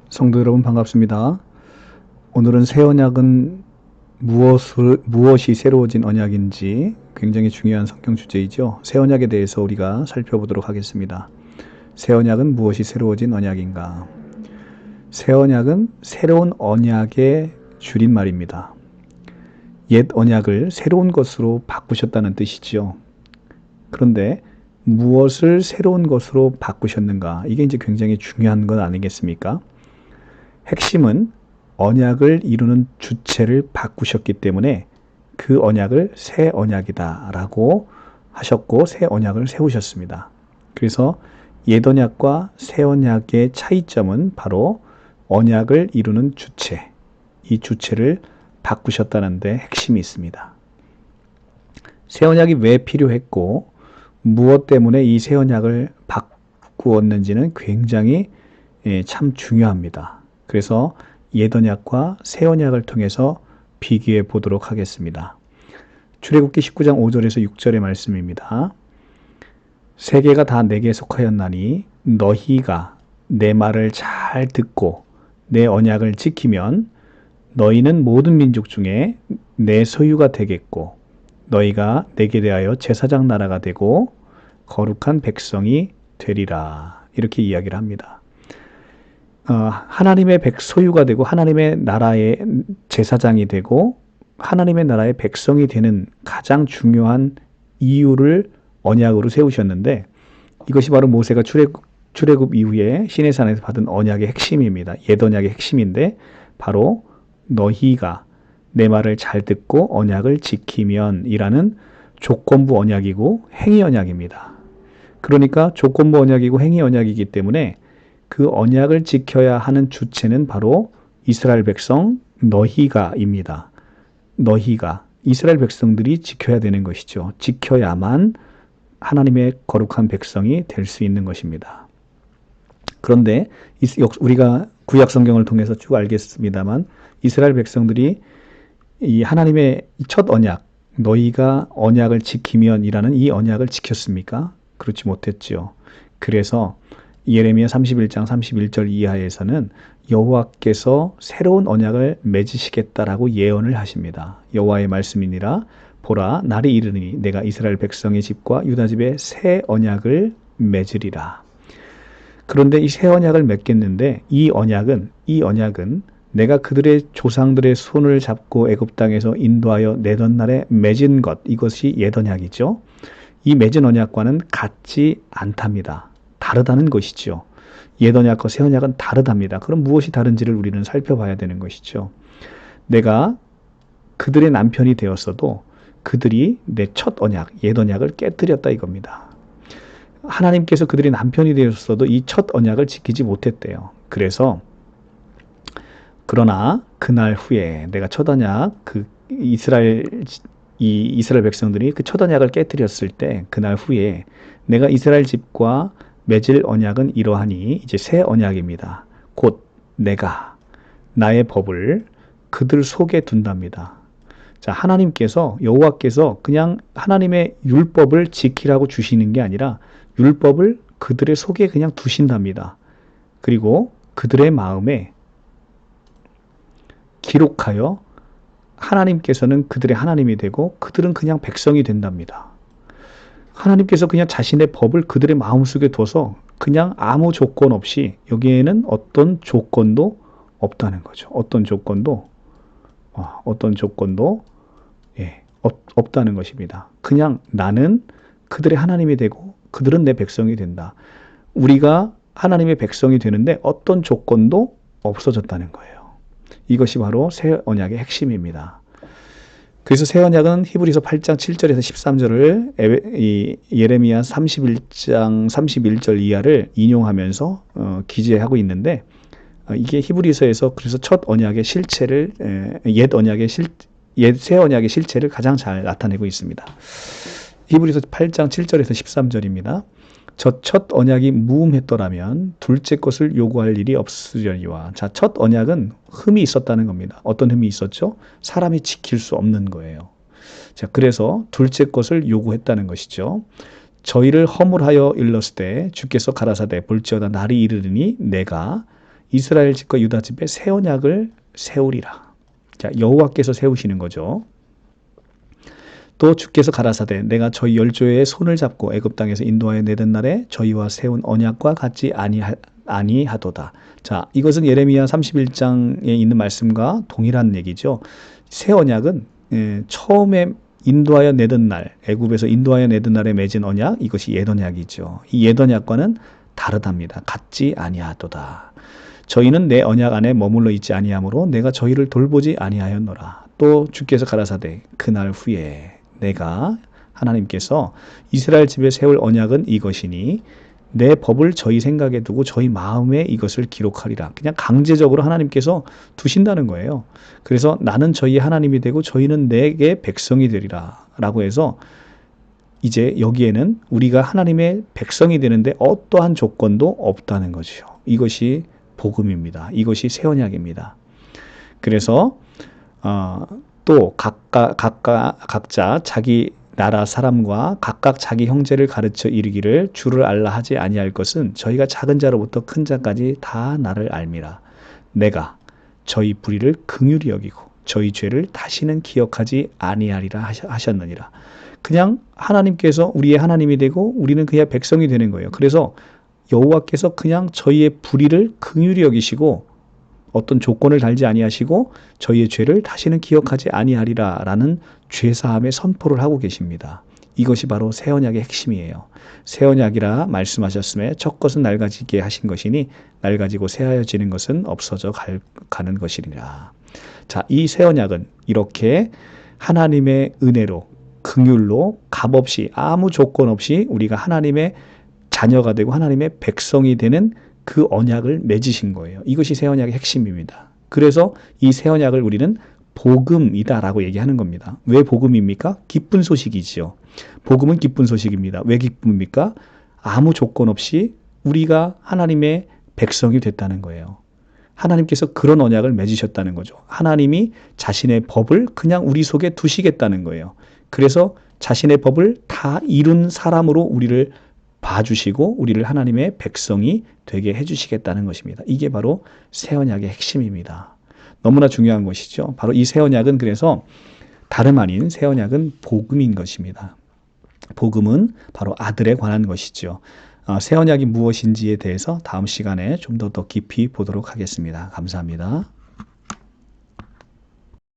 성도 여러분 반갑습니다. 오늘은 새 언약은 무엇이 새로워진 언약인지 굉장히 중요한 성경 주제이죠. 새 언약에 대해서 우리가 살펴보도록 하겠습니다. 새 언약은 무엇이 새로워진 언약인가? 새 언약은 새로운 언약의 줄임말입니다. 옛 언약을 새로운 것으로 바꾸셨다는 뜻이죠. 그런데 무엇을 새로운 것으로 바꾸셨는가? 이게 이제 굉장히 중요한 것 아니겠습니까? 핵심은 언약을 이루는 주체를 바꾸셨기 때문에 그 언약을 새 언약이다 라고 하셨고 새 언약을 세우셨습니다. 그래서 옛 언약과 새 언약의 차이점은 바로 언약을 이루는 주체, 이 주체를 바꾸셨다는 데 핵심이 있습니다. 새 언약이 왜 필요했고 무엇 때문에 이 새 언약을 바꾸었는지는 굉장히 참 중요합니다. 그래서 옛 언약과 새 언약을 통해서 비교해 보도록 하겠습니다. 출애굽기 19장 5절에서 6절의 말씀입니다. 세계가 다 내게 속하였나니 너희가 내 말을 잘 듣고 내 언약을 지키면 너희는 모든 민족 중에 내 소유가 되겠고 너희가 내게 대하여 제사장 나라가 되고 거룩한 백성이 되리라. 이렇게 이야기를 합니다. 하나님의 소유가 되고 하나님의 나라의 제사장이 되고 하나님의 나라의 백성이 되는 가장 중요한 이유를 언약으로 세우셨는데 이것이 바로 모세가 출애굽 이후에 시내산에서 받은 언약의 핵심입니다. 옛 언약의 핵심인데 바로 너희가 내 말을 잘 듣고 언약을 지키면 이라는 조건부 언약이고 행위 언약입니다. 그러니까 조건부 언약이고 행위 언약이기 때문에 그 언약을 지켜야 하는 주체는 바로 이스라엘 백성 너희가입니다. 너희가 이스라엘 백성들이 지켜야 되는 것이죠. 지켜야만 하나님의 거룩한 백성이 될 수 있는 것입니다. 그런데 우리가 구약 성경을 통해서 쭉 알겠습니다만 이스라엘 백성들이 이 하나님의 첫 언약 너희가 언약을 지키면이라는 이 언약을 지켰습니까? 그렇지 못했지요. 그래서 예레미야 31장 31절 이하에서는 여호와께서 새로운 언약을 맺으시겠다라고 예언을 하십니다. 여호와의 말씀이니라 보라 날이 이르니 내가 이스라엘 백성의 집과 유다 집에 새 언약을 맺으리라. 그런데 이 새 언약을 맺겠는데 이 언약은 내가 그들의 조상들의 손을 잡고 애굽 땅에서 인도하여 내던 날에 맺은 것 이것이 옛 언약이죠. 이 맺은 언약과는 같지 않답니다. 다르다는 것이죠. 옛 언약과 새 언약은 다르답니다. 그럼 무엇이 다른지를 우리는 살펴봐야 되는 것이죠. 내가 그들의 남편이 되었어도 그들이 내 첫 언약, 옛 언약을 깨뜨렸다 이겁니다. 하나님께서 그들의 남편이 되었어도 이 첫 언약을 지키지 못했대요. 그러나 그날 후에 내가 첫 언약 이스라엘 백성들이 그 첫 언약을 깨뜨렸을 때 그날 후에 내가 이스라엘 집과 맺을 언약은 이러하니 이제 새 언약입니다. 곧 내가 나의 법을 그들 속에 둔답니다. 자, 여호와께서 그냥 하나님의 율법을 지키라고 주시는 게 아니라 율법을 그들의 속에 그냥 두신답니다. 그리고 그들의 마음에 기록하여 하나님께서는 그들의 하나님이 되고 그들은 그냥 백성이 된답니다. 하나님께서 그냥 자신의 법을 그들의 마음속에 둬서 그냥 아무 조건 없이 여기에는 어떤 조건도 없다는 거죠. 어떤 조건도 없다는 것입니다. 그냥 나는 그들의 하나님이 되고 그들은 내 백성이 된다. 우리가 하나님의 백성이 되는데 어떤 조건도 없어졌다는 거예요. 이것이 바로 새 언약의 핵심입니다. 그래서 새 언약은 히브리서 8장 7절에서 13절을 예레미야 31장 31절 이하를 인용하면서 기재하고 있는데 이게 히브리서에서 그래서 첫 언약의 실체를 새 언약의 실체를 가장 잘 나타내고 있습니다. 히브리서 8장 7절에서 13절입니다. 저 첫 언약이 무음했더라면 둘째 것을 요구할 일이 없으려니와. 자, 첫 언약은 흠이 있었다는 겁니다. 어떤 흠이 있었죠? 사람이 지킬 수 없는 거예요. 자, 그래서 둘째 것을 요구했다는 것이죠. 저희를 허물하여 일렀을 때 주께서 가라사대 볼지어다 날이 이르리니 내가 이스라엘 집과 유다 집에 새 언약을 세우리라. 자, 여호와께서 세우시는 거죠. 또 주께서 가라사대 내가 저희 열조의 손을 잡고 애굽 땅에서 인도하여 내던 날에 저희와 세운 언약과 같지 아니하도다. 자, 이것은 예레미야 31장에 있는 말씀과 동일한 얘기죠. 새 언약은 처음에 인도하여 내던 날, 애굽에서 인도하여 내던 날에 맺은 언약, 이것이 옛 언약이죠. 이 옛 언약과는 다르답니다. 같지 아니하도다. 저희는 내 언약 안에 머물러 있지 아니하므로 내가 저희를 돌보지 아니하였노라. 또 주께서 가라사대 그날 후에 내가 하나님께서 이스라엘 집에 세울 언약은 이것이니 내 법을 저희 생각에 두고 저희 마음에 이것을 기록하리라. 그냥 강제적으로 하나님께서 두신다는 거예요. 그래서 나는 저희 하나님이 되고 저희는 내게 백성이 되리라 라고 해서 이제 여기에는 우리가 하나님의 백성이 되는데 어떠한 조건도 없다는 거죠. 이것이 복음입니다. 이것이 새 언약입니다. 그래서 또 각자 자기 나라 사람과 각각 자기 형제를 가르쳐 이르기를 주를 알라 하지 아니할 것은 저희가 작은 자로부터 큰 자까지 다 나를 알미라. 내가 저희 불의를 긍휼히 여기고 저희 죄를 다시는 기억하지 아니하리라 하셨느니라. 그냥 하나님께서 우리의 하나님이 되고 우리는 그냥 백성이 되는 거예요. 그래서 여호와께서 그냥 저희의 불의를 긍휼히 여기시고 어떤 조건을 달지 아니하시고 저희의 죄를 다시는 기억하지 아니하리라 라는 죄사함의 선포를 하고 계십니다. 이것이 바로 새 언약의 핵심이에요. 새 언약이라 말씀하셨음에 첫 것은 낡아지게 하신 것이니 낡아지고 새하여지는 것은 없어져 가는 것이니라. 자, 이 새 언약은 이렇게 하나님의 은혜로 긍휼로 값없이 아무 조건 없이 우리가 하나님의 자녀가 되고 하나님의 백성이 되는 그 언약을 맺으신 거예요. 이것이 새 언약의 핵심입니다. 그래서 이 새 언약을 우리는 복음이다라고 얘기하는 겁니다. 왜 복음입니까? 기쁜 소식이지요. 복음은 기쁜 소식입니다. 왜 기쁨입니까? 아무 조건 없이 우리가 하나님의 백성이 됐다는 거예요. 하나님께서 그런 언약을 맺으셨다는 거죠. 하나님이 자신의 법을 그냥 우리 속에 두시겠다는 거예요. 그래서 자신의 법을 다 이룬 사람으로 우리를 봐주시고 우리를 하나님의 백성이 되게 해주시겠다는 것입니다. 이게 바로 새 언약의 핵심입니다. 너무나 중요한 것이죠. 바로 이 새 언약은 그래서 다름 아닌 새 언약은 복음인 것입니다. 복음은 바로 아들에 관한 것이죠. 새 언약이 무엇인지에 대해서 다음 시간에 좀 더 깊이 보도록 하겠습니다. 감사합니다.